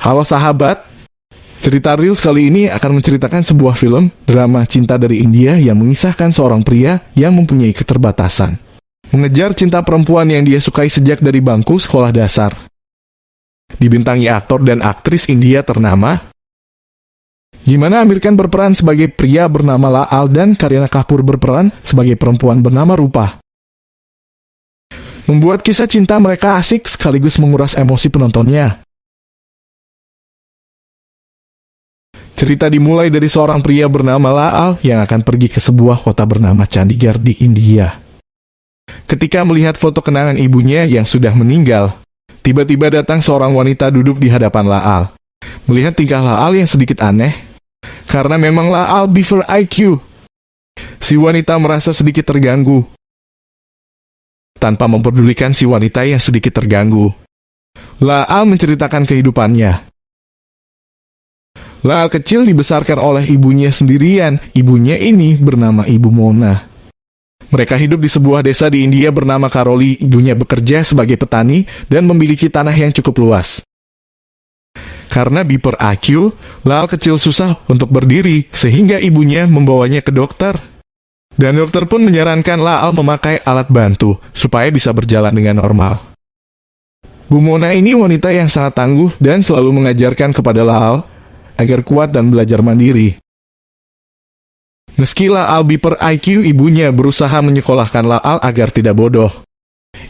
Halo sahabat, cerita Reels kali ini akan menceritakan sebuah film drama cinta dari India yang mengisahkan seorang pria yang mempunyai keterbatasan. Mengejar cinta perempuan yang dia sukai sejak dari bangku sekolah dasar. Dibintangi aktor dan aktris India ternama. Gimana Amir Khan berperan sebagai pria bernama Laal dan Kareena Kapoor berperan sebagai perempuan bernama Rupa. Membuat kisah cinta mereka asik sekaligus menguras emosi penontonnya. Cerita dimulai dari seorang pria bernama Laal yang akan pergi ke sebuah kota bernama Chandigarh di India. Ketika melihat foto kenangan ibunya yang sudah meninggal, tiba-tiba datang seorang wanita duduk di hadapan Laal. Melihat tingkah Laal yang sedikit aneh, karena memang Laal beaver IQ. Si wanita merasa sedikit terganggu. Tanpa memperdulikan si wanita yang sedikit terganggu, Laal menceritakan kehidupannya. Laal kecil dibesarkan oleh ibunya sendirian. Ibunya ini bernama Ibu Mona. Mereka hidup di sebuah desa di India bernama Karoli. Ibunya bekerja sebagai petani dan memiliki tanah yang cukup luas. Karena beaver IQ, Laal kecil susah untuk berdiri, sehingga ibunya membawanya ke dokter. Dan dokter pun menyarankan Laal memakai alat bantu, supaya bisa berjalan dengan normal. Bu Mona ini wanita yang sangat tangguh dan selalu mengajarkan kepada Laal agar kuat dan belajar mandiri. Meski Laal beaver IQ, ibunya berusaha menyekolahkan Laal agar tidak bodoh.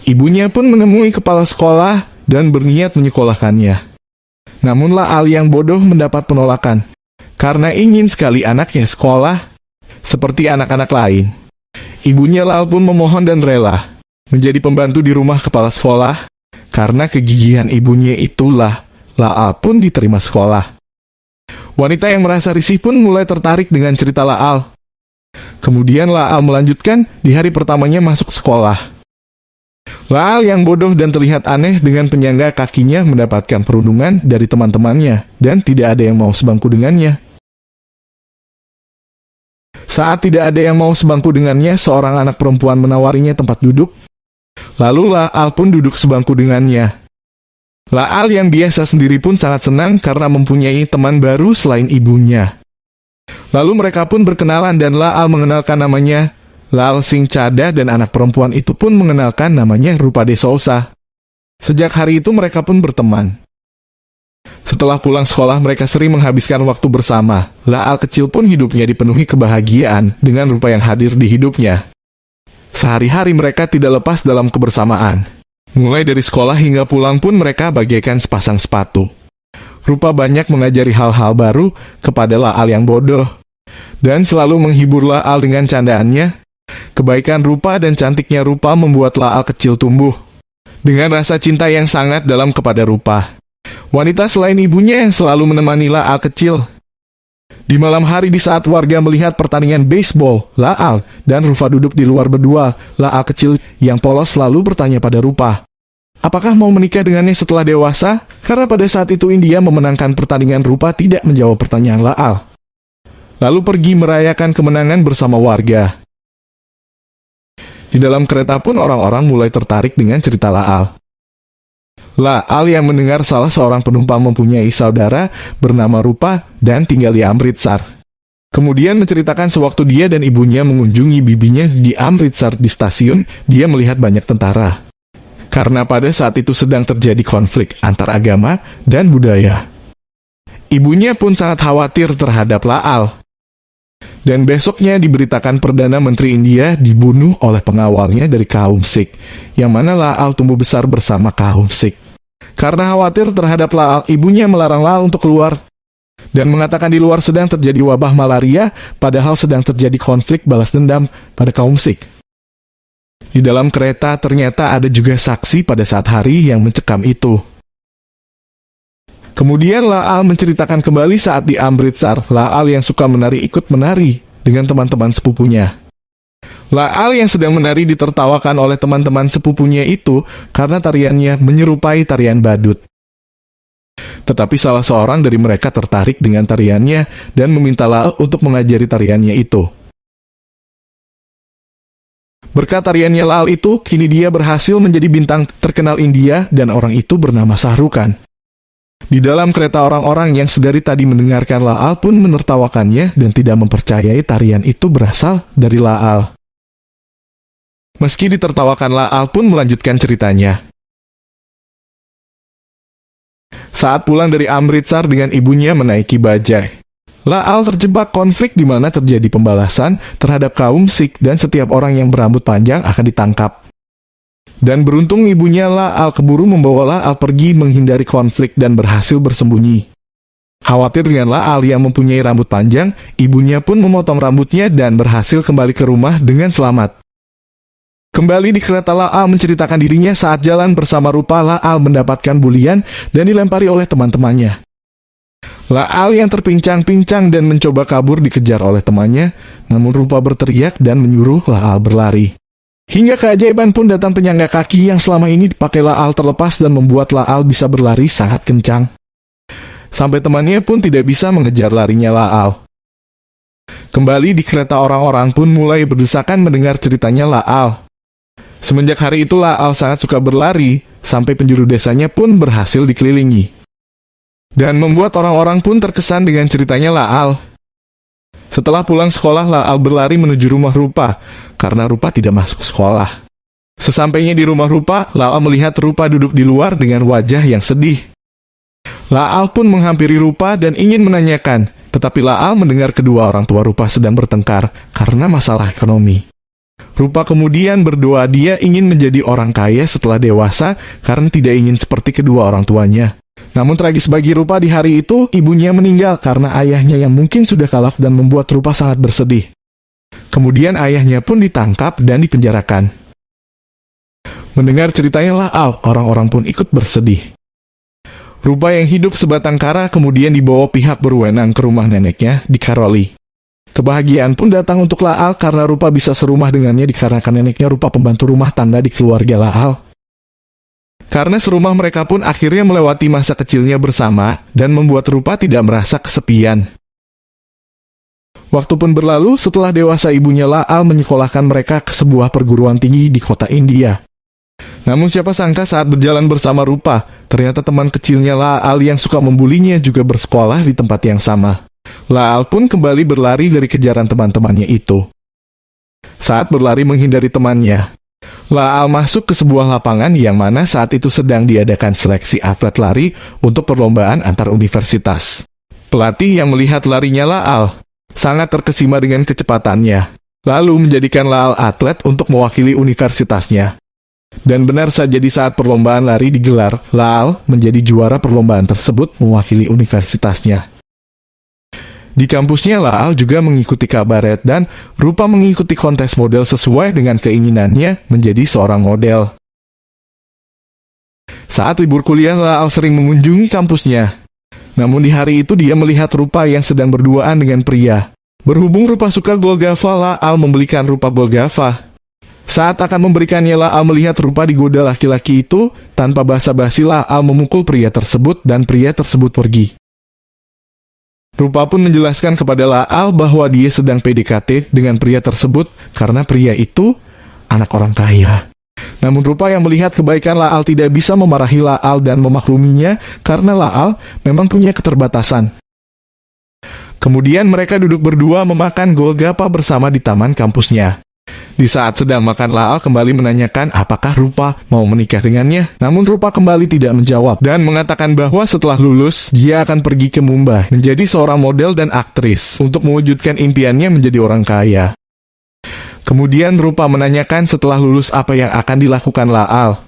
Ibunya pun menemui kepala sekolah dan berniat menyekolahkannya. Namun Laal yang bodoh mendapat penolakan, karena ingin sekali anaknya sekolah seperti anak-anak lain. Ibunya Laal pun memohon dan rela menjadi pembantu di rumah kepala sekolah. Karena kegigihan ibunya itulah Laal pun diterima sekolah. Wanita yang merasa risih pun mulai tertarik dengan cerita Laal. Kemudian Laal melanjutkan di hari pertamanya masuk sekolah. Laal yang bodoh dan terlihat aneh dengan penyangga kakinya mendapatkan perundungan dari teman-temannya dan tidak ada yang mau sebangku dengannya. Saat tidak ada yang mau sebangku dengannya, seorang anak perempuan menawarinya tempat duduk. Lalu Laal pun duduk sebangku dengannya. Laal yang biasa sendiri pun sangat senang karena mempunyai teman baru selain ibunya. Lalu mereka pun berkenalan dan Laal mengenalkan namanya Laal Singh Chadha dan anak perempuan itu pun mengenalkan namanya Rupa De Souza. Sejak hari itu mereka pun berteman. Setelah pulang sekolah mereka sering menghabiskan waktu bersama. Laal kecil pun hidupnya dipenuhi kebahagiaan dengan Rupa yang hadir di hidupnya. Sehari-hari mereka tidak lepas dalam kebersamaan. Mulai dari sekolah hingga pulang pun mereka bagaikan sepasang sepatu. Rupa banyak mengajari hal-hal baru kepada Laal yang bodoh. Dan selalu menghibur Laal dengan candaannya. Kebaikan Rupa dan cantiknya Rupa membuat Laal kecil tumbuh dengan rasa cinta yang sangat dalam kepada Rupa. Wanita selain ibunya yang selalu menemani Laal kecil. Di malam hari di saat warga melihat pertandingan baseball, Laal dan Rupa duduk di luar berdua. Laal kecil yang polos selalu bertanya pada Rupa, apakah mau menikah dengannya setelah dewasa? Karena pada saat itu India memenangkan pertandingan, Rupa tidak menjawab pertanyaan Laal. Lalu pergi merayakan kemenangan bersama warga. Di dalam kereta pun orang-orang mulai tertarik dengan cerita Laal. Laal yang mendengar salah seorang penumpang mempunyai saudara bernama Rupa dan tinggal di Amritsar. Kemudian menceritakan sewaktu dia dan ibunya mengunjungi bibinya di Amritsar di stasiun, dia melihat banyak tentara. Karena pada saat itu sedang terjadi konflik antar agama dan budaya. Ibunya pun sangat khawatir terhadap Laal. Dan besoknya diberitakan Perdana Menteri India dibunuh oleh pengawalnya dari kaum Sikh, yang mana Laal tumbuh besar bersama kaum Sikh. Karena khawatir terhadap Laal, ibunya melarang Laal untuk keluar dan mengatakan di luar sedang terjadi wabah malaria, padahal sedang terjadi konflik balas dendam pada kaum Sikh. Di dalam kereta ternyata ada juga saksi pada saat hari yang mencekam itu. Kemudian Laal menceritakan kembali saat di Amritsar, Laal yang suka menari ikut menari dengan teman-teman sepupunya. Laal yang sedang menari ditertawakan oleh teman-teman sepupunya itu karena tariannya menyerupai tarian badut. Tetapi salah seorang dari mereka tertarik dengan tariannya dan meminta Laal untuk mengajari tariannya itu. Berkat tariannya Laal itu, kini dia berhasil menjadi bintang terkenal India dan orang itu bernama Shah Rukh Khan. Di dalam kereta orang-orang yang sedari tadi mendengarkan La'al pun menertawakannya dan tidak mempercayai tarian itu berasal dari La'al. Meski ditertawakan, La'al pun melanjutkan ceritanya. Saat pulang dari Amritsar dengan ibunya menaiki bajai, La'al terjebak konflik di mana terjadi pembalasan terhadap kaum Sikh dan setiap orang yang berambut panjang akan ditangkap. Dan beruntung ibunya La'al keburu membawa La'al pergi menghindari konflik dan berhasil bersembunyi. Khawatir dengan La'al yang mempunyai rambut panjang, ibunya pun memotong rambutnya dan berhasil kembali ke rumah dengan selamat. Kembali di kereta, La'al menceritakan dirinya saat jalan bersama Rupa. La'al mendapatkan bulian dan dilempari oleh teman-temannya. La'al yang terpincang-pincang dan mencoba kabur dikejar oleh temannya, namun Rupa berteriak dan menyuruh La'al berlari. Hingga keajaiban pun datang, penyangga kaki yang selama ini dipakai La'al terlepas dan membuat La'al bisa berlari sangat kencang. Sampai temannya pun tidak bisa mengejar larinya La'al. Kembali di kereta, orang-orang pun mulai berdesakan mendengar ceritanya La'al. Semenjak hari itu La'al sangat suka berlari, sampai penjuru desanya pun berhasil dikelilingi. Dan membuat orang-orang pun terkesan dengan ceritanya La'al. Setelah pulang sekolah, La'al berlari menuju rumah Rupa, karena Rupa tidak masuk sekolah. Sesampainya di rumah Rupa, La'al melihat Rupa duduk di luar dengan wajah yang sedih. La'al pun menghampiri Rupa dan ingin menanyakan, tetapi La'al mendengar kedua orang tua Rupa sedang bertengkar karena masalah ekonomi. Rupa kemudian berdoa dia ingin menjadi orang kaya setelah dewasa karena tidak ingin seperti kedua orang tuanya. Namun tragis bagi Rupa, di hari itu ibunya meninggal karena ayahnya yang mungkin sudah kalaf dan membuat Rupa sangat bersedih. Kemudian ayahnya pun ditangkap dan dipenjarakan. Mendengar ceritanya La'al, orang-orang pun ikut bersedih. Rupa yang hidup sebatang kara kemudian dibawa pihak berwenang ke rumah neneknya di Karoli. Kebahagiaan pun datang untuk La'al karena Rupa bisa serumah dengannya dikarenakan neneknya Rupa pembantu rumah tangga di keluarga La'al. Karena serumah mereka pun akhirnya melewati masa kecilnya bersama dan membuat Rupa tidak merasa kesepian. Waktu pun berlalu, setelah dewasa ibunya La'al menyekolahkan mereka ke sebuah perguruan tinggi di kota India. Namun siapa sangka saat berjalan bersama Rupa, ternyata teman kecilnya La'al yang suka membulinya juga bersekolah di tempat yang sama. La'al pun kembali berlari dari kejaran teman-temannya itu. Saat berlari menghindari temannya, La'al masuk ke sebuah lapangan yang mana saat itu sedang diadakan seleksi atlet lari untuk perlombaan antar universitas. Pelatih yang melihat larinya La'al sangat terkesima dengan kecepatannya, lalu menjadikan La'al atlet untuk mewakili universitasnya. Dan benar saja, di saat perlombaan lari digelar, La'al menjadi juara perlombaan tersebut mewakili universitasnya. Di kampusnya, La'al juga mengikuti kabaret dan Rupa mengikuti kontes model sesuai dengan keinginannya menjadi seorang model. Saat libur kuliah, La'al sering mengunjungi kampusnya. Namun di hari itu dia melihat Rupa yang sedang berduaan dengan pria. Berhubung Rupa suka Golgaffa, La'al membelikan Rupa Golgaffa. Saat akan memberikannya, La'al melihat Rupa digoda laki-laki itu. Tanpa basa-basi, La'al memukul pria tersebut dan pria tersebut pergi. Rupa pun menjelaskan kepada La'al bahwa dia sedang PDKT dengan pria tersebut karena pria itu anak orang kaya. Namun Rupa yang melihat kebaikan La'al tidak bisa memarahi La'al dan memakluminya karena La'al memang punya keterbatasan. Kemudian mereka duduk berdua memakan Golgappa bersama di taman kampusnya. Di saat sedang makan, La'al kembali menanyakan apakah Rupa mau menikah dengannya. Namun Rupa kembali tidak menjawab dan mengatakan bahwa setelah lulus, dia akan pergi ke Mumbai menjadi seorang model dan aktris untuk mewujudkan impiannya menjadi orang kaya. Kemudian Rupa menanyakan setelah lulus apa yang akan dilakukan La'al.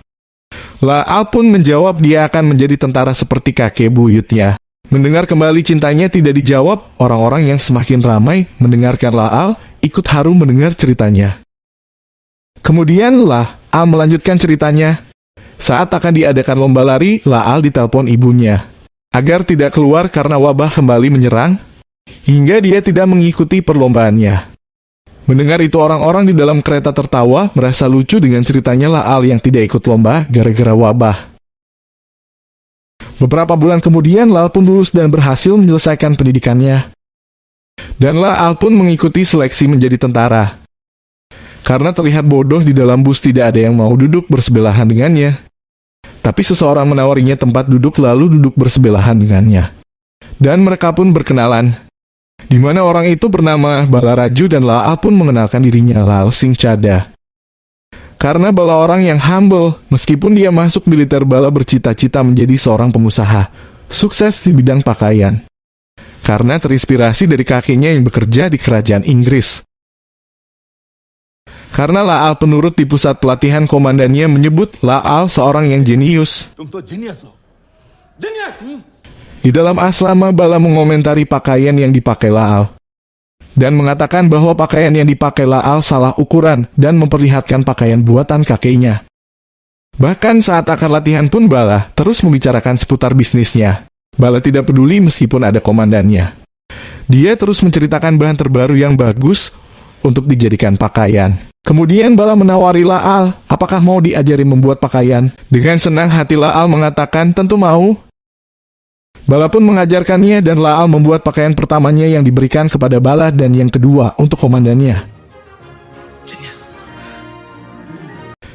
La'al pun menjawab dia akan menjadi tentara seperti kakek buyutnya. Mendengar kembali cintanya tidak dijawab, orang-orang yang semakin ramai mendengarkan La'al ikut haru mendengar ceritanya. Kemudian La'al melanjutkan ceritanya. Saat akan diadakan lomba lari, La'al ditelepon ibunya agar tidak keluar karena wabah kembali menyerang, hingga dia tidak mengikuti perlombaannya. Mendengar itu, orang-orang di dalam kereta tertawa, merasa lucu dengan ceritanya La'al yang tidak ikut lomba gara-gara wabah. Beberapa bulan kemudian, La'al pun lulus dan berhasil menyelesaikan pendidikannya. Dan La'al pun mengikuti seleksi menjadi tentara. Karena terlihat bodoh di dalam bus, tidak ada yang mau duduk bersebelahan dengannya. Tapi seseorang menawarinya tempat duduk lalu duduk bersebelahan dengannya. Dan mereka pun berkenalan, di mana orang itu bernama Bala Raju dan La'al pun mengenalkan dirinya Lal Singh Chada. Karena Bala orang yang humble, meskipun dia masuk militer, Bala bercita-cita menjadi seorang pengusaha, sukses di bidang pakaian. Karena terinspirasi dari kakeknya yang bekerja di kerajaan Inggris. Karena La'al penurut di pusat pelatihan, komandannya menyebut La'al seorang yang jenius. Di dalam asrama, Bala mengomentari pakaian yang dipakai La'al dan mengatakan bahwa pakaian yang dipakai La'al salah ukuran dan memperlihatkan pakaian buatan kakeknya. Bahkan saat akan latihan pun Bala terus membicarakan seputar bisnisnya. Bala tidak peduli meskipun ada komandannya. Dia terus menceritakan bahan terbaru yang bagus untuk dijadikan pakaian. Kemudian Bala menawari La'al, apakah mau diajari membuat pakaian? Dengan senang hati La'al mengatakan tentu mau. Bala pun mengajarkannya dan La'al membuat pakaian pertamanya yang diberikan kepada Bala dan yang kedua untuk komandannya.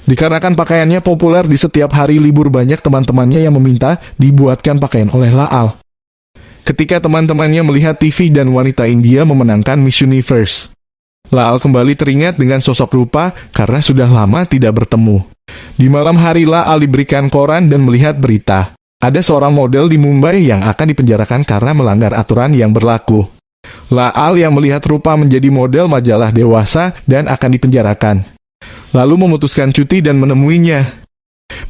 Dikarenakan pakaiannya populer di setiap hari libur, banyak teman-temannya yang meminta dibuatkan pakaian oleh La'al. Ketika teman-temannya melihat TV dan wanita India memenangkan Miss Universe, La'al kembali teringat dengan sosok rupa karena sudah lama tidak bertemu. Di malam hari La'al diberikan koran dan melihat berita. Ada seorang model di Mumbai yang akan dipenjarakan karena melanggar aturan yang berlaku. La'al yang melihat rupa menjadi model majalah dewasa dan akan dipenjarakan, lalu memutuskan cuti dan menemuinya.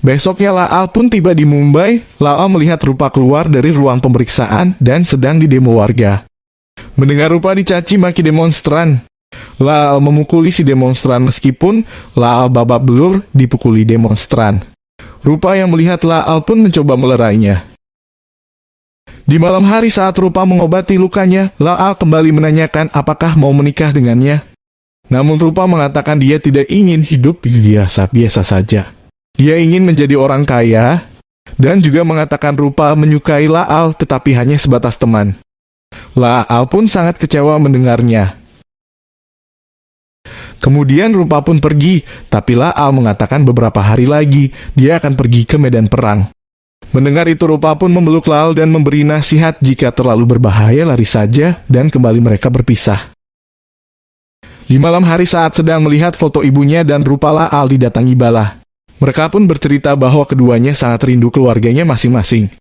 Besoknya La'al pun tiba di Mumbai. La'al melihat rupa keluar dari ruang pemeriksaan dan sedang didemo warga. Mendengar rupa dicaci maki demonstran, La'al memukuli si demonstran meskipun La'al babak belur dipukuli demonstran. Rupa yang melihat La'al pun mencoba melerainya. Di malam hari saat Rupa mengobati lukanya, La'al kembali menanyakan apakah mau menikah dengannya. Namun Rupa mengatakan dia tidak ingin hidup biasa-biasa saja. Dia ingin menjadi orang kaya, dan juga mengatakan Rupa menyukai La'al tetapi hanya sebatas teman. La'al pun sangat kecewa mendengarnya. Kemudian Rupa pun pergi, tapi La'al mengatakan beberapa hari lagi dia akan pergi ke medan perang. Mendengar itu Rupa pun memeluk La'al dan memberi nasihat jika terlalu berbahaya lari saja, dan kembali mereka berpisah. Di malam hari saat sedang melihat foto ibunya dan Rupa, La'al didatangi Bala. Mereka pun bercerita bahwa keduanya sangat rindu keluarganya masing-masing.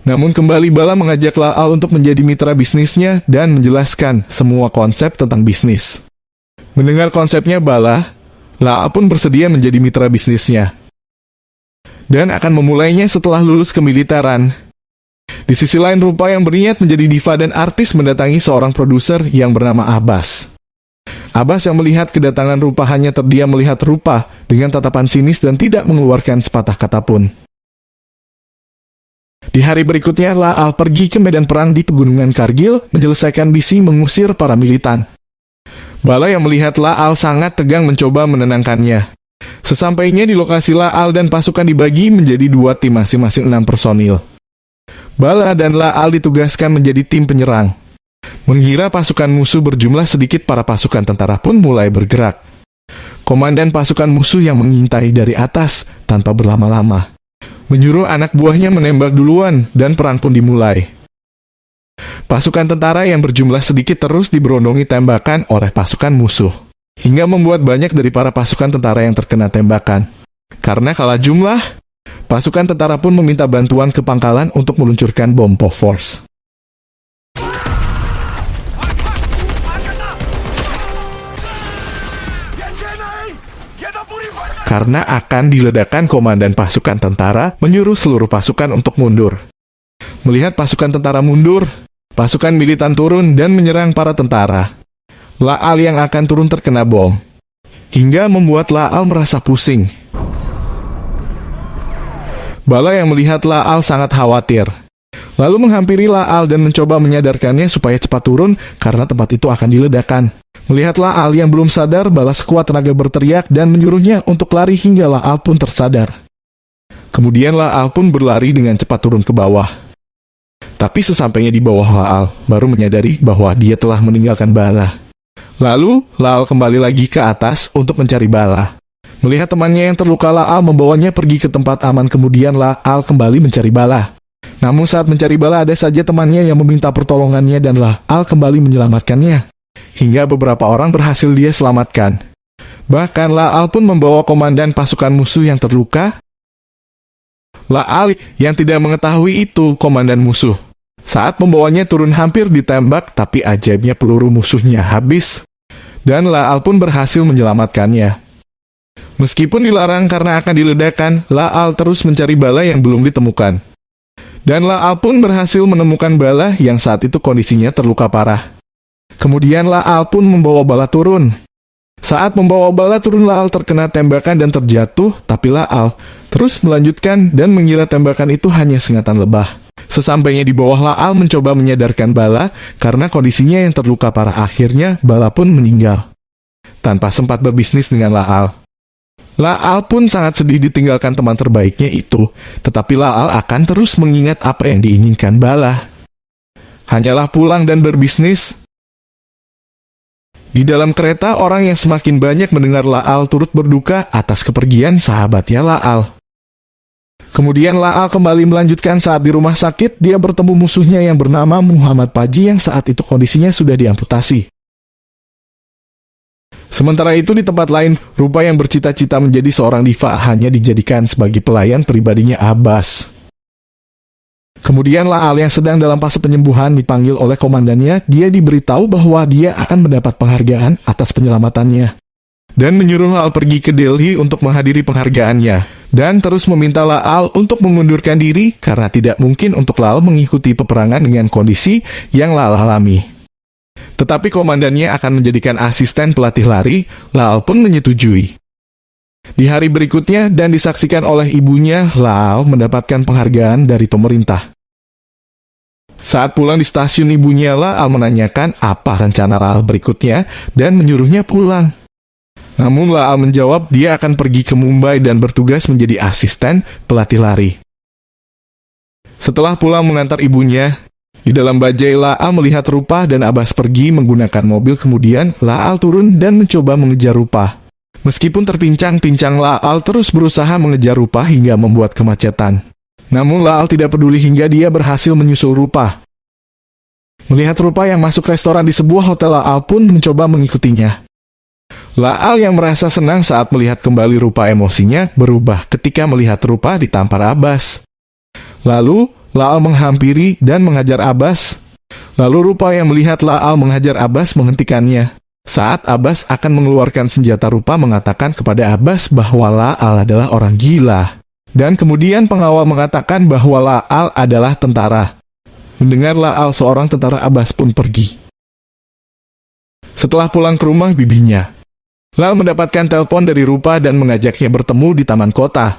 Namun kembali Bala mengajak La'al untuk menjadi mitra bisnisnya dan menjelaskan semua konsep tentang bisnis. Mendengar konsepnya Bala, La'al pun bersedia menjadi mitra bisnisnya dan akan memulainya setelah lulus kemiliteran. Di sisi lain, Rupa yang berniat menjadi diva dan artis mendatangi seorang produser yang bernama Abbas. Abbas yang melihat kedatangan Rupa hanya terdiam melihat Rupa dengan tatapan sinis dan tidak mengeluarkan sepatah kata pun. Di hari berikutnya, La'al pergi ke medan perang di pegunungan Kargil menyelesaikan misi mengusir para militan. Bala yang melihat La'al sangat tegang mencoba menenangkannya. Sesampainya di lokasi, La'al dan pasukan dibagi menjadi dua tim masing-masing 6 personil. Bala dan La'al ditugaskan menjadi tim penyerang. Mengira pasukan musuh berjumlah sedikit, para pasukan tentara pun mulai bergerak. Komandan pasukan musuh yang mengintai dari atas tanpa berlama-lama menyuruh anak buahnya menembak duluan dan perang pun dimulai. Pasukan tentara yang berjumlah sedikit terus diberondongi tembakan oleh pasukan musuh, hingga membuat banyak dari para pasukan tentara yang terkena tembakan. Karena kalah jumlah, pasukan tentara pun meminta bantuan ke pangkalan untuk meluncurkan bom Bofors. Karena akan diledakkan, komandan pasukan tentara menyuruh seluruh pasukan untuk mundur. Melihat pasukan tentara mundur, pasukan militan turun dan menyerang para tentara. La'al yang akan turun terkena bom, hingga membuat La'al merasa pusing. Bala yang melihat La'al sangat khawatir, lalu menghampiri La'al dan mencoba menyadarkannya supaya cepat turun karena tempat itu akan diledakkan. Melihat La'al yang belum sadar, Bala sekuat tenaga berteriak dan menyuruhnya untuk lari hingga La'al pun tersadar. Kemudian La'al pun berlari dengan cepat turun ke bawah. Tapi sesampainya di bawah, La'al baru menyadari bahwa dia telah meninggalkan Bala. Lalu La'al kembali lagi ke atas untuk mencari Bala. Melihat temannya yang terluka, La'al membawanya pergi ke tempat aman. Kemudian La'al kembali mencari Bala. Namun saat mencari Bala, ada saja temannya yang meminta pertolongannya dan La'al kembali menyelamatkannya. Hingga beberapa orang berhasil dia selamatkan. Bahkan La'al pun membawa komandan pasukan musuh yang terluka. La'al yang tidak mengetahui itu komandan musuh. Saat membawanya turun hampir ditembak, tapi ajaibnya peluru musuhnya habis. Dan La'al pun berhasil menyelamatkannya. Meskipun dilarang karena akan diledakkan, La'al terus mencari Bala yang belum ditemukan. Dan La'al pun berhasil menemukan Bala yang saat itu kondisinya terluka parah. Kemudian La'al pun membawa Bala turun. Saat membawa Bala turun, La'al terkena tembakan dan terjatuh, tapi La'al terus melanjutkan dan mengira tembakan itu hanya sengatan lebah. Sesampainya di bawah, La'al mencoba menyadarkan Bala karena kondisinya yang terluka parah. Akhirnya Bala pun meninggal tanpa sempat berbisnis dengan La'al. La'al pun sangat sedih ditinggalkan teman terbaiknya itu, tetapi La'al akan terus mengingat apa yang diinginkan Bala. Hanyalah pulang dan berbisnis. Di dalam kereta, orang yang semakin banyak mendengar La'al turut berduka atas kepergian sahabatnya La'al. Kemudian La'al kembali melanjutkan. Saat di rumah sakit, dia bertemu musuhnya yang bernama Muhammad Paji yang saat itu kondisinya sudah diamputasi. Sementara itu di tempat lain, Rupa yang bercita-cita menjadi seorang diva hanya dijadikan sebagai pelayan pribadinya Abbas. Kemudian La'al yang sedang dalam fase penyembuhan dipanggil oleh komandannya. Dia diberitahu bahwa dia akan mendapat penghargaan atas penyelamatannya. Dan menyuruh La'al pergi ke Delhi untuk menghadiri penghargaannya. Dan terus meminta La'al untuk mengundurkan diri karena tidak mungkin untuk La'al mengikuti peperangan dengan kondisi yang La'al alami. Tetapi komandannya akan menjadikan asisten pelatih lari. La'al pun menyetujui. Di hari berikutnya dan disaksikan oleh ibunya, La'al mendapatkan penghargaan dari pemerintah. Saat pulang di stasiun, ibunya La'al menanyakan apa rencana La'al berikutnya dan menyuruhnya pulang. Namun La'al menjawab dia akan pergi ke Mumbai dan bertugas menjadi asisten pelatih lari. Setelah pulang mengantar ibunya, di dalam bajai La'al melihat Rupa dan Abbas pergi menggunakan mobil. Kemudian La'al turun dan mencoba mengejar Rupa. Meskipun terpincang-pincang, La'al terus berusaha mengejar Rupa hingga membuat kemacetan. Namun La'al tidak peduli hingga dia berhasil menyusul Rupa. Melihat Rupa yang masuk restoran di sebuah hotel, La'al pun mencoba mengikutinya. La'al yang merasa senang saat melihat kembali Rupa, emosinya berubah ketika melihat Rupa ditampar Abbas. Lalu La'al menghampiri dan menghajar Abbas. Lalu Rupa yang melihat La'al menghajar Abbas menghentikannya. Saat Abbas akan mengeluarkan senjata, Rupa mengatakan kepada Abbas bahwa La'al adalah orang gila. Dan kemudian pengawal mengatakan bahwa La'al adalah tentara. Mendengar La'al seorang tentara, Abbas pun pergi. Setelah pulang ke rumah bibinya, La'al mendapatkan telepon dari Rupa dan mengajaknya bertemu di taman kota.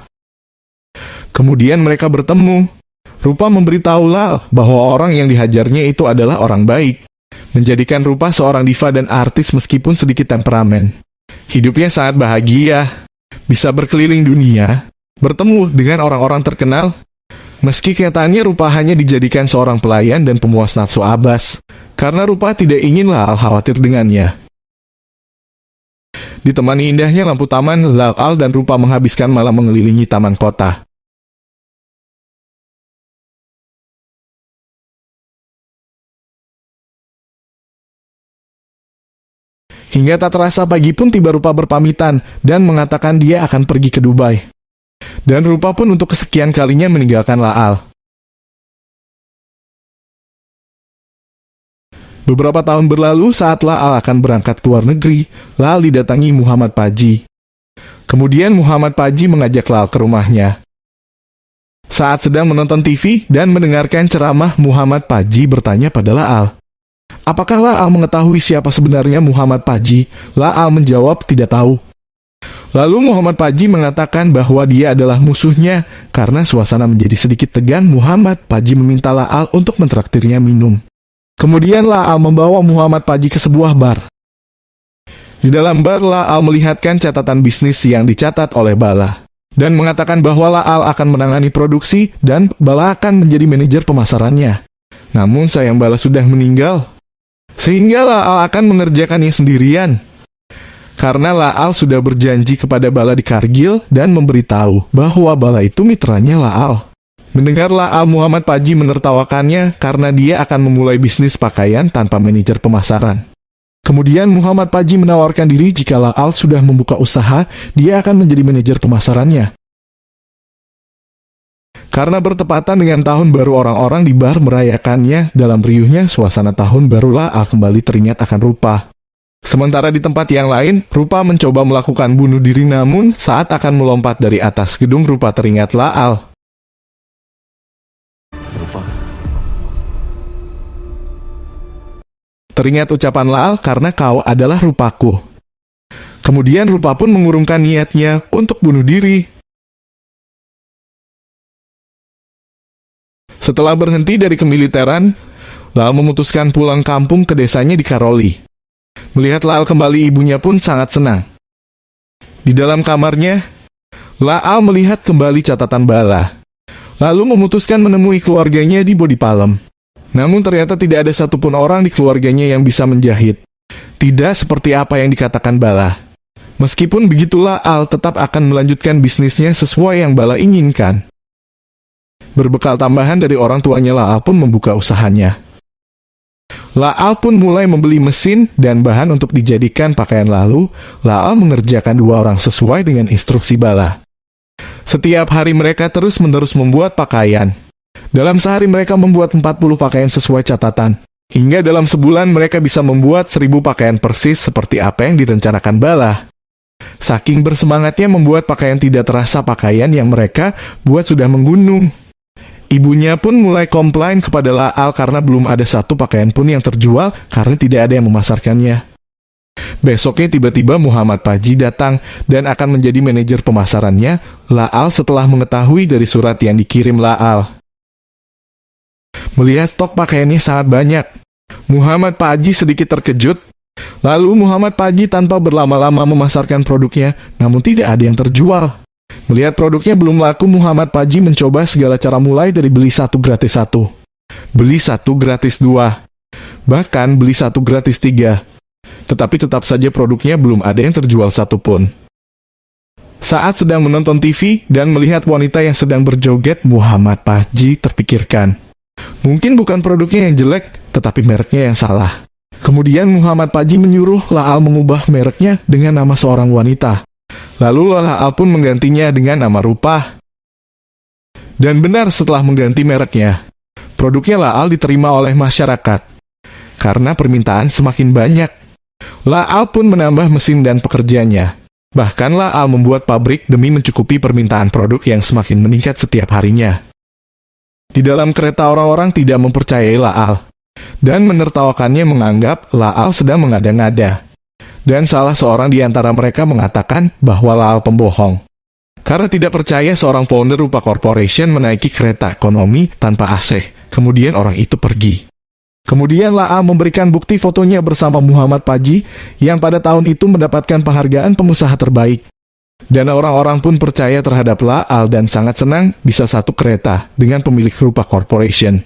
Kemudian mereka bertemu. Rupa memberitahu La'al bahwa orang yang dihajarnya itu adalah orang baik, menjadikan Rupa seorang diva dan artis meskipun sedikit temperamen. Hidupnya sangat bahagia, bisa berkeliling dunia, bertemu dengan orang-orang terkenal. Meski kenyataannya Rupa hanya dijadikan seorang pelayan dan pemuas nafsu Abbas, karena Rupa tidak ingin La'al khawatir dengannya. Ditemani indahnya lampu taman, La'al dan Rupa menghabiskan malam mengelilingi taman kota. Hingga tak terasa pagi pun tiba. Rupa berpamitan dan mengatakan dia akan pergi ke Dubai. Dan Rupa pun untuk kesekian kalinya meninggalkan La'al. Beberapa tahun berlalu saat La'al akan berangkat ke luar negeri, La'al didatangi Muhammad Paji. Kemudian Muhammad Paji mengajak La'al ke rumahnya. Saat sedang menonton TV dan mendengarkan ceramah, Muhammad Paji bertanya pada La'al, apakah La'al mengetahui siapa sebenarnya Muhammad Paji? La'al menjawab tidak tahu. Lalu Muhammad Paji mengatakan bahwa dia adalah musuhnya. Karena suasana menjadi sedikit tegang, Muhammad Paji meminta La'al untuk mentraktirnya minum. Kemudian La'al membawa Muhammad Paji ke sebuah bar. Di dalam bar, La'al melihatkan catatan bisnis yang dicatat oleh Bala dan mengatakan bahwa La'al akan menangani produksi dan Bala akan menjadi manajer pemasarannya. Namun sayang Bala sudah meninggal, sehingga La'al akan mengerjakannya sendirian. Karena La'al sudah berjanji kepada Bala di Kargil dan memberitahu bahwa Bala itu mitranya La'al. Mendengar La'al, Muhammad Paji menertawakannya karena dia akan memulai bisnis pakaian tanpa manajer pemasaran. Kemudian Muhammad Paji menawarkan diri jika La'al sudah membuka usaha, dia akan menjadi manajer pemasarannya. Karena bertepatan dengan tahun baru, orang-orang di bar merayakannya. Dalam riuhnya suasana tahun baru, La'al kembali teringat akan Rupa. Sementara di tempat yang lain, Rupa mencoba melakukan bunuh diri, namun saat akan melompat dari atas gedung, Rupa teringat La'al. Teringat ucapan La'al, karena kau adalah rupaku. Kemudian Rupa pun mengurungkan niatnya untuk bunuh diri. Setelah berhenti dari kemiliteran, La'al memutuskan pulang kampung ke desanya di Karoli. Melihat La'al kembali, ibunya pun sangat senang. Di dalam kamarnya, La'al melihat kembali catatan Bala, lalu memutuskan menemui keluarganya di Bodipalem. Namun ternyata tidak ada satupun orang di keluarganya yang bisa menjahit. Tidak seperti apa yang dikatakan Bala. Meskipun begitu, La'al tetap akan melanjutkan bisnisnya sesuai yang Bala inginkan. Berbekal tambahan dari orang tuanya, La'al pun membuka usahanya. La'al pun mulai membeli mesin dan bahan untuk dijadikan pakaian, lalu La'al mengerjakan 2 orang sesuai dengan instruksi Bala. Setiap hari mereka terus-menerus membuat pakaian. Dalam sehari mereka membuat 40 pakaian sesuai catatan. Hingga dalam sebulan mereka bisa membuat 1000 pakaian persis seperti apa yang direncanakan Bala. Saking bersemangatnya membuat pakaian, tidak terasa pakaian yang mereka buat sudah menggunung. Ibunya pun mulai komplain kepada La'al karena belum ada satu pakaian pun yang terjual karena tidak ada yang memasarkannya. Besoknya tiba-tiba Muhammad Paji datang dan akan menjadi manajer pemasarannya La'al setelah mengetahui dari surat yang dikirim La'al. Melihat stok pakaiannya sangat banyak, Muhammad Paji sedikit terkejut. Lalu Muhammad Paji tanpa berlama-lama memasarkan produknya, namun tidak ada yang terjual. Melihat produknya belum laku, Muhammad Paji mencoba segala cara, mulai dari beli 1 gratis 1, beli 1 gratis 2, bahkan beli 1 gratis 3. Tetapi tetap saja produknya belum ada yang terjual satupun. Saat sedang menonton TV dan melihat wanita yang sedang berjoget, Muhammad Paji terpikirkan, mungkin bukan produknya yang jelek, tetapi mereknya yang salah. Kemudian Muhammad Paji menyuruh La'al mengubah mereknya dengan nama seorang wanita. Lalu La'al pun menggantinya dengan nama Rupa. Dan benar, setelah mengganti mereknya, produknya La'al diterima oleh masyarakat. Karena permintaan semakin banyak, La'al pun menambah mesin dan pekerjanya. Bahkan La'al membuat pabrik demi mencukupi permintaan produk yang semakin meningkat setiap harinya. Di dalam kereta orang-orang tidak mempercayai La'al dan menertawakannya, menganggap La'al sedang mengada-ngada. Dan salah seorang di antara mereka mengatakan bahwa La'al pembohong. Karena tidak percaya seorang founder Rupa Corporation menaiki kereta ekonomi tanpa AC. Kemudian orang itu pergi. Kemudian La'al memberikan bukti fotonya bersama Muhammad Paji yang pada tahun itu mendapatkan penghargaan pengusaha terbaik. Dan orang-orang pun percaya terhadap La'al dan sangat senang bisa satu kereta dengan pemilik Rupa Corporation.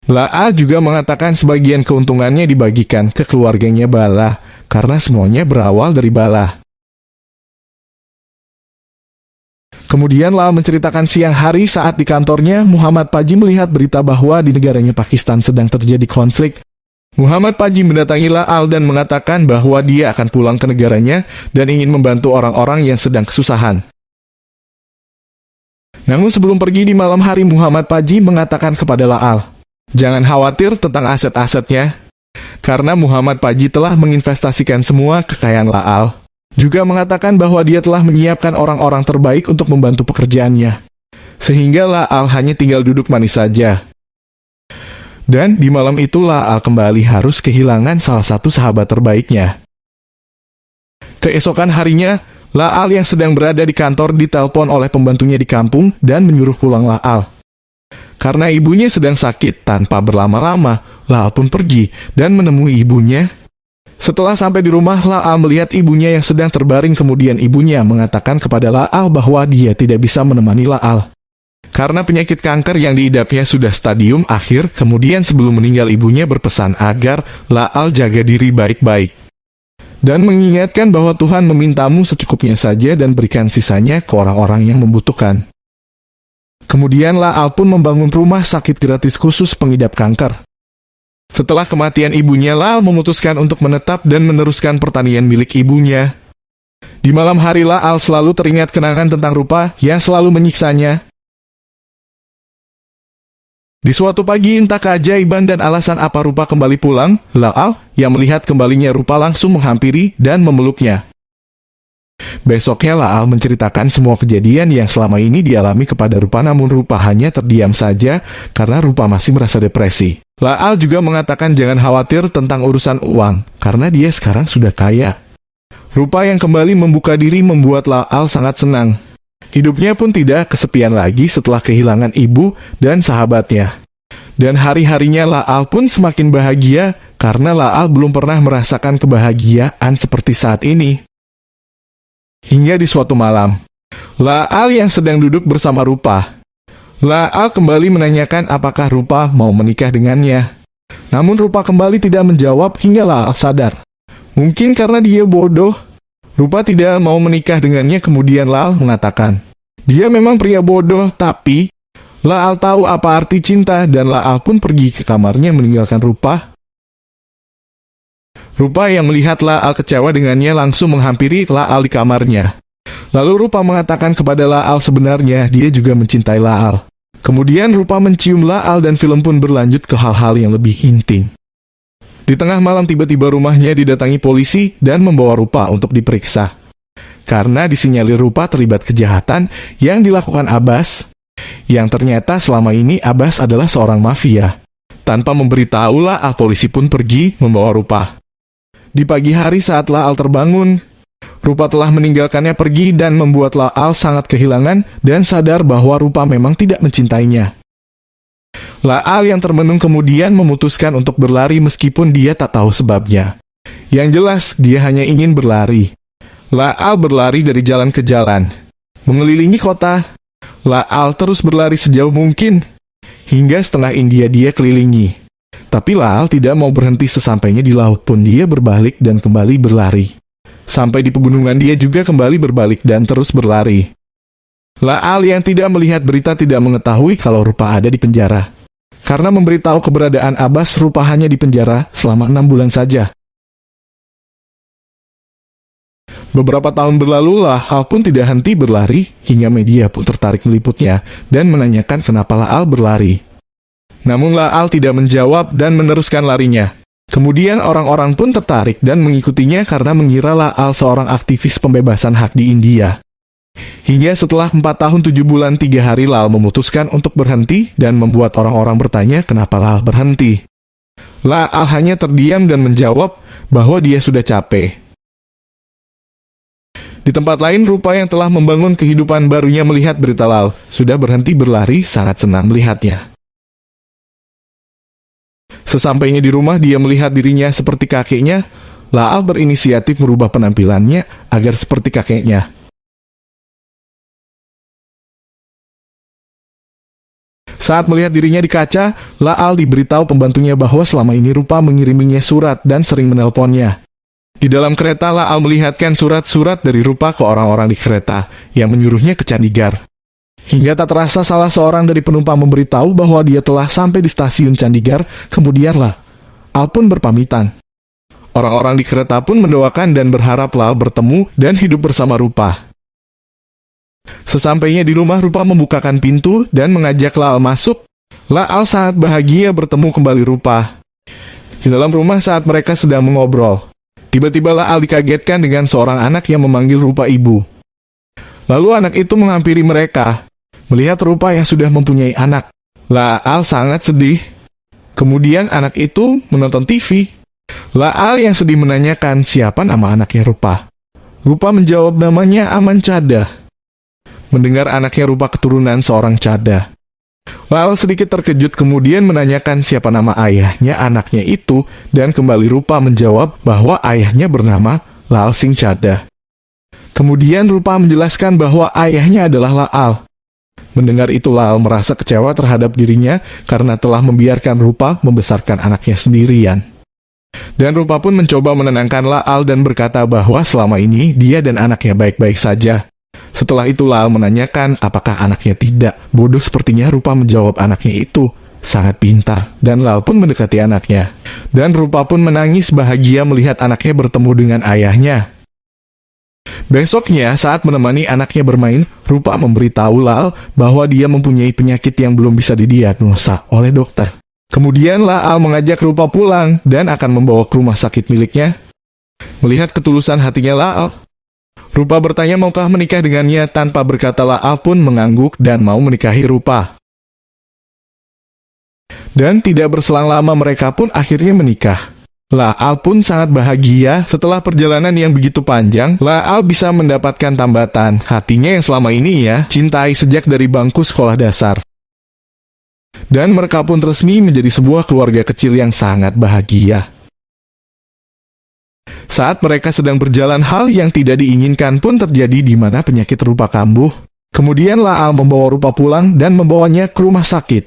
La'al juga mengatakan sebagian keuntungannya dibagikan ke keluarganya Bala, karena semuanya berawal dari Bala. Kemudian La'al menceritakan siang hari saat di kantornya, Muhammad Paji melihat berita bahwa di negaranya Pakistan sedang terjadi konflik. Muhammad Paji mendatangi La'al dan mengatakan bahwa dia akan pulang ke negaranya dan ingin membantu orang-orang yang sedang kesusahan. Namun sebelum pergi di malam hari, Muhammad Paji mengatakan kepada La'al, jangan khawatir tentang aset-asetnya, karena Muhammad Paji telah menginvestasikan semua kekayaan La'al. Juga mengatakan bahwa dia telah menyiapkan orang-orang terbaik untuk membantu pekerjaannya. Sehingga La'al hanya tinggal duduk manis saja. Dan di malam itu La'al kembali harus kehilangan salah satu sahabat terbaiknya. Keesokan harinya, La'al yang sedang berada di kantor ditelepon oleh pembantunya di kampung dan menyuruh pulang La'al. Karena ibunya sedang sakit, tanpa berlama-lama, La'al pun pergi dan menemui ibunya. Setelah sampai di rumah, La'al melihat ibunya yang sedang terbaring. Kemudian ibunya mengatakan kepada La'al bahwa dia tidak bisa menemani La'al karena penyakit kanker yang diidapnya sudah stadium akhir. Kemudian sebelum meninggal, ibunya berpesan agar La'al jaga diri baik-baik. dan mengingatkan bahwa Tuhan memintamu secukupnya saja dan berikan sisanya ke orang-orang yang membutuhkan. Kemudian Laal pun membangun rumah sakit gratis khusus pengidap kanker. Setelah kematian ibunya, Laal memutuskan untuk menetap dan meneruskan pertanian milik ibunya. Di malam hari, Laal selalu teringat kenangan tentang rupa yang selalu menyiksanya. Di suatu pagi, entah keajaiban dan alasan apa rupa kembali pulang, Laal yang melihat kembalinya rupa langsung menghampiri dan memeluknya. Besoknya Laal menceritakan semua kejadian yang selama ini dialami kepada rupa, namun rupa hanya terdiam saja karena rupa masih merasa depresi. Laal juga mengatakan jangan khawatir tentang urusan uang, karena dia sekarang sudah kaya. Rupa yang kembali membuka diri membuat Laal sangat senang. Hidupnya pun tidak kesepian lagi setelah kehilangan ibu dan sahabatnya. Dan hari-harinya Laal pun semakin bahagia, karena Laal belum pernah merasakan kebahagiaan seperti saat ini. Hingga di suatu malam, Laal yang sedang duduk bersama Rupa. Laal kembali menanyakan apakah Rupa mau menikah dengannya. Namun Rupa kembali tidak menjawab hingga Laal sadar. Mungkin karena dia bodoh, Rupa tidak mau menikah dengannya. Kemudian Laal mengatakan, dia memang pria bodoh, tapi Laal tahu apa arti cinta dan Laal pun pergi ke kamarnya meninggalkan Rupa. Rupa yang melihat Laal kecewa dengannya langsung menghampiri Laal di kamarnya. Lalu Rupa mengatakan kepada Laal sebenarnya dia juga mencintai Laal. Kemudian Rupa mencium Laal dan film pun berlanjut ke hal-hal yang lebih intim. Di tengah malam tiba-tiba rumahnya didatangi polisi dan membawa Rupa untuk diperiksa. Karena disinyalir Rupa terlibat kejahatan yang dilakukan Abbas, yang ternyata selama ini Abbas adalah seorang mafia. Tanpa memberitahu Laal, polisi pun pergi membawa Rupa. Di pagi hari saat Laal terbangun, Rupa telah meninggalkannya pergi dan membuat Laal sangat kehilangan dan sadar bahwa Rupa memang tidak mencintainya. Laal yang termenung kemudian memutuskan untuk berlari meskipun dia tak tahu sebabnya. Yang jelas, dia hanya ingin berlari. Laal berlari dari jalan ke jalan, mengelilingi kota. Laal terus berlari sejauh mungkin, hingga setengah India dia kelilingi. Tapi Laal tidak mau berhenti. Sesampainya di laut pun dia berbalik dan kembali berlari. Sampai di pegunungan dia juga kembali berbalik dan terus berlari. Laal yang tidak melihat berita tidak mengetahui kalau Rupa ada di penjara. Karena memberitahu keberadaan Abbas, Rupa hanya di penjara selama 6 bulan saja. Beberapa tahun berlalu, Laal pun tidak henti berlari, hingga media pun tertarik meliputnya dan menanyakan kenapa Laal berlari. Namun Laal tidak menjawab dan meneruskan larinya. Kemudian orang-orang pun tertarik dan mengikutinya karena mengira Laal seorang aktivis pembebasan hak di India. Hingga setelah 4 tahun 7 bulan 3 hari Laal memutuskan untuk berhenti dan membuat orang-orang bertanya kenapa Laal berhenti. Laal hanya terdiam dan menjawab bahwa dia sudah capek. Di tempat lain, Rupa yang telah membangun kehidupan barunya melihat berita Laal sudah berhenti berlari sangat senang melihatnya. Sesampainya di rumah, dia melihat dirinya seperti kakeknya. Laal berinisiatif merubah penampilannya agar seperti kakeknya. Saat melihat dirinya di kaca, Laal diberitahu pembantunya bahwa selama ini Rupa mengiriminya surat dan sering menelponnya. Di dalam kereta, Laal melihatkan surat-surat dari Rupa ke orang-orang di kereta yang menyuruhnya ke Chandigarh. Hingga tak terasa salah seorang dari penumpang memberitahu bahwa dia telah sampai di stasiun Chandigarh. Kemudian Laal pun berpamitan. Orang-orang di kereta pun mendoakan dan berharap Laal bertemu dan hidup bersama Rupa. Sesampainya di rumah, Rupa membukakan pintu dan mengajak Laal masuk. Laal sangat bahagia bertemu kembali Rupa. Di dalam rumah saat mereka sedang mengobrol, tiba-tiba Laal dikagetkan dengan seorang anak yang memanggil Rupa ibu. Lalu anak itu menghampiri mereka. Melihat Rupa yang sudah mempunyai anak, Laal sangat sedih. Kemudian anak itu menonton TV. Laal yang sedih menanyakan siapa nama anaknya Rupa. Rupa menjawab namanya Aman Chadha. Mendengar anaknya Rupa keturunan seorang Chadha, Laal sedikit terkejut kemudian menanyakan siapa nama ayahnya anaknya itu, dan kembali Rupa menjawab bahwa ayahnya bernama Lal Singh Chadha. Kemudian Rupa menjelaskan bahwa ayahnya adalah Laal. Mendengar itu Laal merasa kecewa terhadap dirinya karena telah membiarkan Rupa membesarkan anaknya sendirian. Dan Rupa pun mencoba menenangkan La'al dan berkata bahwa selama ini dia dan anaknya baik-baik saja. Setelah itu La'al menanyakan apakah anaknya tidak. Bodoh sepertinya Rupa menjawab anaknya itu sangat pintar. Dan La'al pun mendekati anaknya. Dan Rupa pun menangis bahagia melihat anaknya bertemu dengan ayahnya. Besoknya saat menemani anaknya bermain, Rupa memberitahu La'al bahwa dia mempunyai penyakit yang belum bisa didiagnosa oleh dokter. Kemudian La'al mengajak Rupa pulang dan akan membawa ke rumah sakit miliknya. Melihat ketulusan hatinya La'al, Rupa bertanya maukah menikah dengannya. Tanpa berkata La'al pun mengangguk dan mau menikahi Rupa. Dan tidak berselang lama mereka pun akhirnya menikah. La'al pun sangat bahagia setelah perjalanan yang begitu panjang. La'al bisa mendapatkan tambatan hatinya yang selama ini cintai sejak dari bangku sekolah dasar. Dan mereka pun resmi menjadi sebuah keluarga kecil yang sangat bahagia. Saat mereka sedang berjalan, hal yang tidak diinginkan pun terjadi di mana penyakit Rupa kambuh. Kemudian La'al membawa Rupa pulang dan membawanya ke rumah sakit.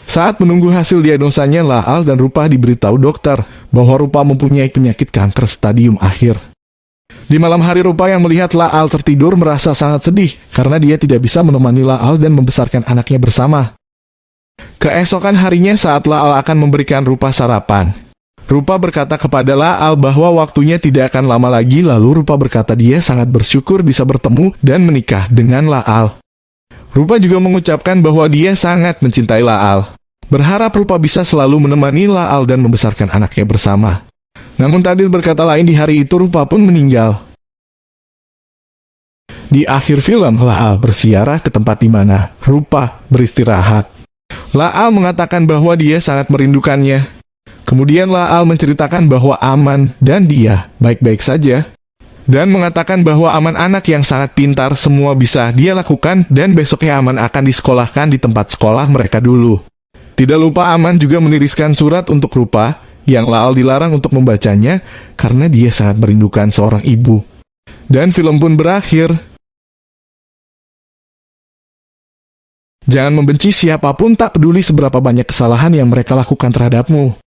Saat menunggu hasil diagnosanya, La'al dan Rupa diberitahu dokter bahwa Rupa mempunyai penyakit kanker stadium akhir. Di malam hari, Rupa yang melihat La'al tertidur merasa sangat sedih karena dia tidak bisa menemani La'al dan membesarkan anaknya bersama. Keesokan harinya saat La'al akan memberikan Rupa sarapan, Rupa berkata kepada La'al bahwa waktunya tidak akan lama lagi. Lalu Rupa berkata dia sangat bersyukur bisa bertemu dan menikah dengan La'al. Rupa juga mengucapkan bahwa dia sangat mencintai La'al. Berharap Rupa bisa selalu menemani La'al dan membesarkan anaknya bersama. Namun takdir berkata lain, di hari itu Rupa pun meninggal. Di akhir film, La'al bersiarah ke tempat di mana Rupa beristirahat. La'al mengatakan bahwa dia sangat merindukannya. Kemudian La'al menceritakan bahwa Aman dan dia baik-baik saja. Dan mengatakan bahwa Aman anak yang sangat pintar, semua bisa dia lakukan, dan besoknya Aman akan disekolahkan di tempat sekolah mereka dulu. Tidak lupa Aman juga menuliskan surat untuk Rupa, yang La'al dilarang untuk membacanya, karena dia sangat merindukan seorang ibu. Dan film pun berakhir. Jangan membenci siapapun, tak peduli seberapa banyak kesalahan yang mereka lakukan terhadapmu.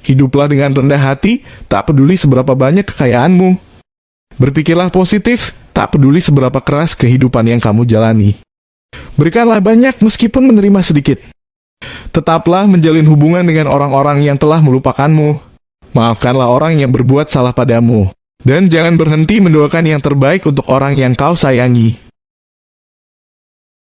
Hiduplah dengan rendah hati, tak peduli seberapa banyak kekayaanmu. Berpikirlah positif, tak peduli seberapa keras kehidupan yang kamu jalani. Berikanlah banyak meskipun menerima sedikit. Tetaplah menjalin hubungan dengan orang-orang yang telah melupakanmu. Maafkanlah orang yang berbuat salah padamu. Dan jangan berhenti mendoakan yang terbaik untuk orang yang kau sayangi.